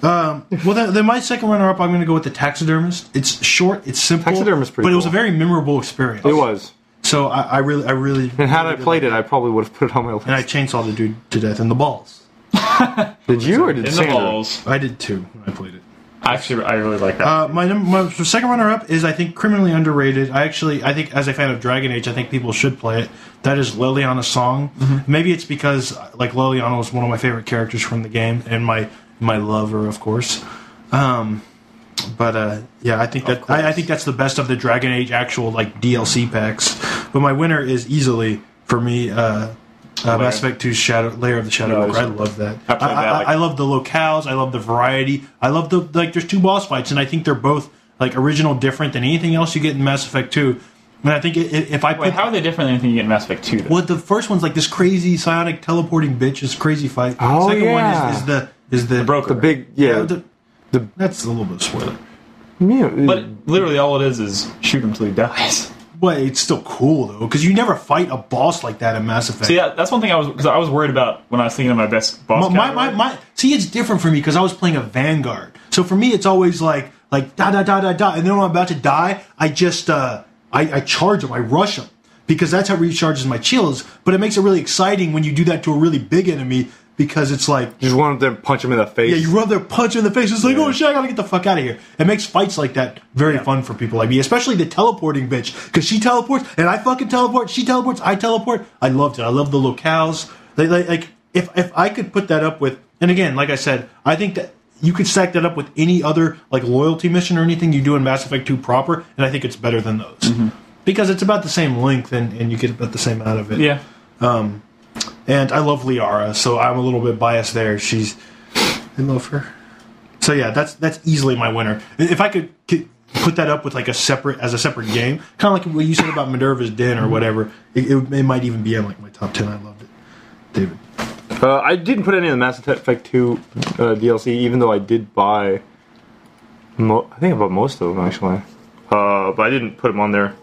Well, then my second runner-up, I'm going to go with the Taxidermist. It's short, it's simple, Taxidermist pretty but it was cool. a very memorable experience. It was. So I really. And had I played it, I probably would have put it on my list. And I chainsawed the dude to death in the balls. Did you or did In the Sandra? balls. I did too when I played it. Actually, I really like that. My second runner-up is, I think, criminally underrated. I think, as a fan of Dragon Age, I think people should play it. That is Leliana'ssong. Mm-hmm. Maybe it's because, like, Leliana was one of my favorite characters from the game, and my lover, of course. Yeah, I think that's the best of the Dragon Age actual, like, DLC packs. But my winner is easily, for me, Mass Effect 2's Lair of the Shadow Walker. I love that. I love the locales. I love the variety. I love there's 2 boss fights, and I think they're both like original, different than anything else you get in Mass Effect 2. And I think if I put, how are they different than anything you get in Mass Effect 2? Though? Well, the first one's like this crazy psionic teleporting bitch, this crazy fight. Oh, the second yeah. one is the broker. The big, that's a little bit of spoiler. But literally all it is shoot him till he dies. But it's still cool though, because you never fight a boss like that in Mass Effect. See, that's one thing I was worried about when I was thinking of my best boss. See, it's different for me because I was playing a Vanguard. So for me, it's always like da da da da da, and then when I'm about to die, I just I charge him, I rush him, because that's how it recharges my chills. But it makes it really exciting when you do that to a really big enemy, because it's like you just want them to punch him in the face. Yeah, you run there, punch him in the face. It's like, oh shit, I gotta get the fuck out of here. It makes fights like that very fun for people like me, especially the teleporting bitch, because she teleports and I fucking teleport. She teleports, I teleport. I loved it. I love the locales. Like if I could put that up with, and again, like I said, I think that you could stack that up with any other like loyalty mission or anything you do in Mass Effect 2 proper, and I think it's better than those because it's about the same length and you get about the same out of it. Yeah. And I love Liara, so I'm a little bit biased there. I love her. So yeah, that's easily my winner. If I could put that up with like a separate game, kind of like what you said about Minerva's Den or whatever, it might even be in like my top 10. I loved it. David. I didn't put any of the Mass Effect 2 DLC, even though I did buy. I think I bought most of them actually, but I didn't put them on there.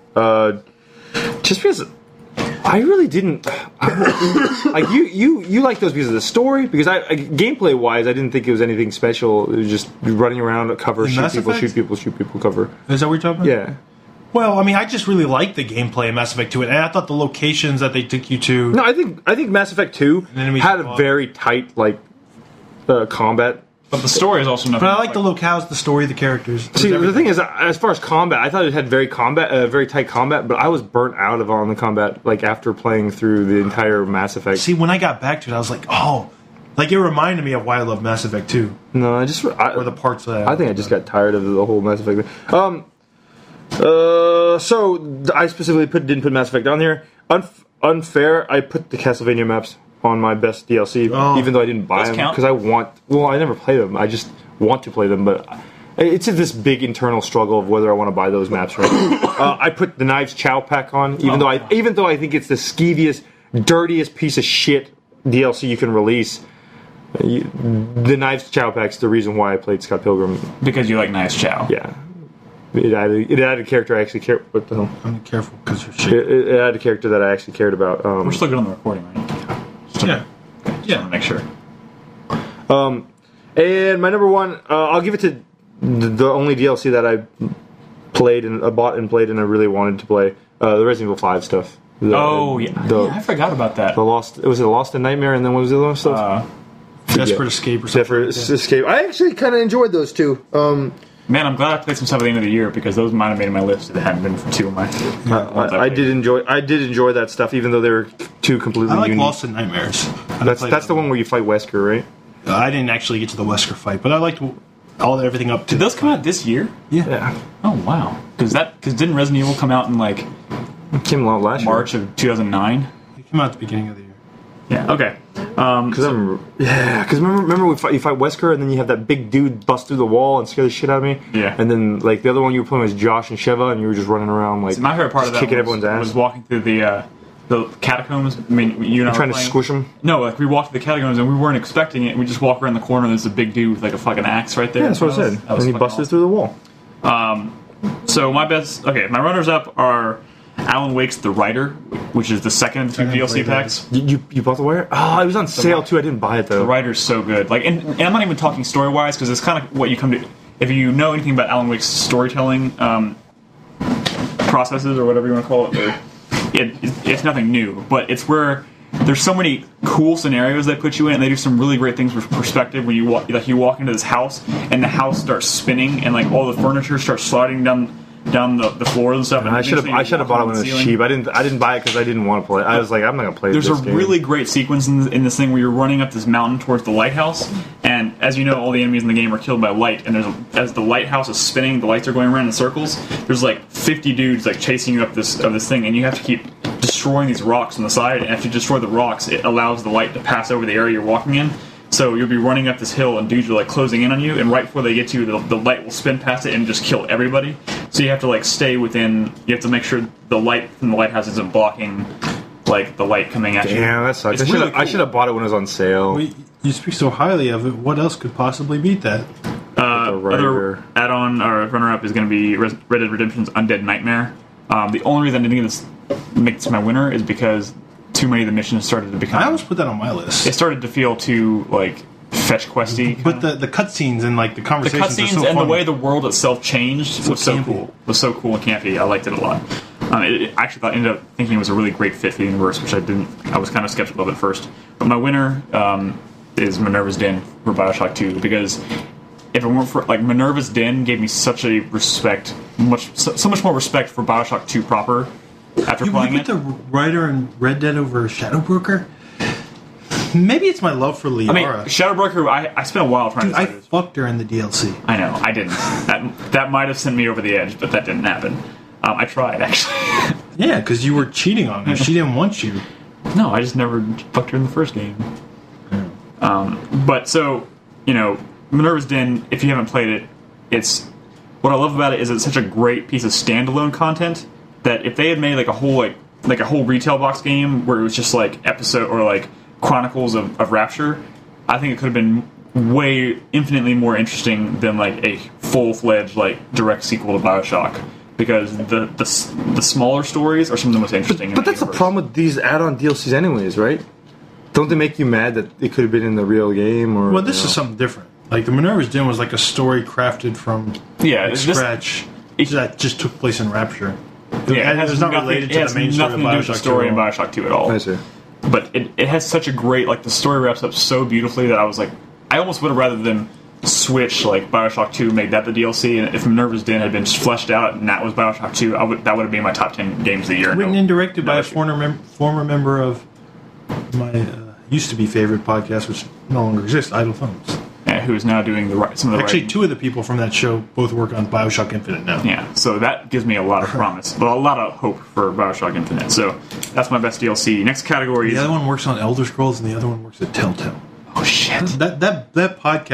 Just because I really didn't like you like those because of the story. Because gameplay wise, I didn't think it was anything special. It was just running around, cover, shoot people, cover. Is that what you're talking about? Yeah. Well, I mean, I just really liked the gameplay in Mass Effect 2, and I thought the locations that they took you to. No, I think Mass Effect 2 had a very tight combat. But the story is also nothing. But I like the locales, the story, the characters. See, the thing is, as far as combat, I thought it had very tight combat, but I was burnt out on the combat like after playing through the entire Mass Effect. See, when I got back to it, I was like, oh, like it reminded me of why I love Mass Effect 2. No, or the parts that I think I just got tired of the whole Mass Effect thing. So I specifically didn't put Mass Effect on here. Unfair, I put the Castlevania maps on my best DLC, even though I didn't buy them because I never play them. I just want to play them, but it's this big internal struggle of whether I want to buy those maps. Right? I put the Knives Chow pack on, even though I think it's the skeeviest, dirtiest piece of shit DLC you can release. The Knives Chow pack's the reason why I played Scott Pilgrim, because you like Knives Chow. Yeah. It added a character I actually cared. What the hell? I'm careful because you're shit. It added a character that I actually cared about. We're still good on the recording, right? Yeah. Just want to make sure. And my number one, I'll give it to the only DLC that I played and bought and played and I really wanted to play. The Resident Evil 5 stuff. I forgot about that. The Lost and Nightmare, and then what was the other one stuff? Desperate Escape or something. Desperate Escape. I actually kind of enjoyed those two. Man, I'm glad I played some stuff at the end of the year because those might have made my list if it hadn't been for two of my. I did enjoy that stuff, even though they were two completely unique. I like unique. Lost in Nightmares. That's the one where you fight Wesker, right? I didn't actually get to the Wesker fight, but I liked everything up to. Did those come out this year? Yeah. Oh wow! Because didn't Resident Evil come out in like it came out last March of 2009? It came out at the beginning of the year. Yeah. Okay. Because remember you fight Wesker and then you have that big dude bust through the wall and scare the shit out of me. Yeah. And then like the other one you were playing was Josh and Sheva and you were just running around like. See, my favorite part of that kicking everyone's ass. Was walking through the catacombs. I mean, you and I trying were to playing. squish them. No, like we walked through the catacombs and we weren't expecting it. We just walk around the corner and there's a big dude with like a fucking axe right there. Yeah, that's what I said. And he busted through the wall. So my runners up are Alan Wake's The Writer, which is the second of the 2 DLC packs. You bought The Writer? Oh, it was on sale too. I didn't buy it though. The Writer's so good. Like, and I'm not even talking story wise because it's kind of what you come to. If you know anything about Alan Wake's storytelling processes or whatever you want to call it, it's nothing new. But it's where there's so many cool scenarios they put you in, and they do some really great things with perspective. When you walk into this house, and the house starts spinning, and like all the furniture starts sliding down the floors and stuff. And I should have bought it when it was cheap. I didn't buy it because I didn't want to play it. I was like, I'm not gonna play this game. There's a really great sequence in this thing where you're running up this mountain towards the lighthouse, and as you know, all the enemies in the game are killed by light. And as the lighthouse is spinning, the lights are going around in circles. There's like 50 dudes like chasing you up this thing, and you have to keep destroying these rocks on the side. And after you destroy the rocks, it allows the light to pass over the area you're walking in. So you'll be running up this hill, and dudes are like closing in on you, and right before they get to you, the light will spin past it and just kill everybody. So you have to like stay within. You have to make sure the light from the lighthouse isn't blocking like the light coming at you. Damn, that sucks. I should have bought it when it was on sale. Well, you speak so highly of it. What else could possibly beat that? Other add-on or runner-up is going to be Red Dead Redemption's Undead Nightmare. The only reason I didn't make this my winner is because too many of the missions started to become. I always put that on my list. It started to feel too like fetch questy. But the cutscenes and like the conversations, the cutscenes are so and funny. the way the world itself changed was so campy. cool. Was so cool and campy. I liked it a lot. I actually ended up thinking it was a really great fit for the universe, which I didn't. I was kind of skeptical of at first. But my winner is Minerva's Den for BioShock 2 because if it weren't for like Minerva's Den gave me such a respect, so much more respect for BioShock 2 proper. After playing you put the writer in Red Dead over Shadowbroker? Maybe it's my love for Liara. I mean, Shadowbroker, I spent a while trying to I fucked her in the DLC. I know, I didn't. That might have sent me over the edge, but that didn't happen. I tried, actually. Yeah, because you were cheating on her. She didn't want you. No, I just never fucked her in the first game. But so, Minerva's Den, if you haven't played it, it's... What I love about it is it's such a great piece of standalone content that if they had made like a whole retail box game where it was just like episode or like Chronicles of Rapture, I think it could have been infinitely more interesting than like a full-fledged like direct sequel to BioShock, because the smaller stories are some of the most interesting. But that's the problem with these add-on DLCs anyways, right? Don't they make you mad that it could have been in the real game? Or well, this is something different. Like the Minerva's Den was like a story crafted from scratch that just took place in Rapture. It's not related to the main story of BioShock 2 at all. I see. But it has such a great, like, the story wraps up so beautifully that I was like, I almost would have rather than switch, like, BioShock 2, make that the DLC, and if Minerva's Den had been fleshed out and that was BioShock 2, that would have been my top 10 games of the year. Written and directed by a former member of my used-to-be favorite podcast, which no longer exists, Idle Thumbs. Who is now doing some of the Actually, two of the people from that show both work on BioShock Infinite now. Yeah, so that gives me a lot of promise, but a lot of hope for BioShock Infinite. So that's my best DLC. Next category is... The other one works on Elder Scrolls, and the other one works at Telltale. Oh, shit. That podcast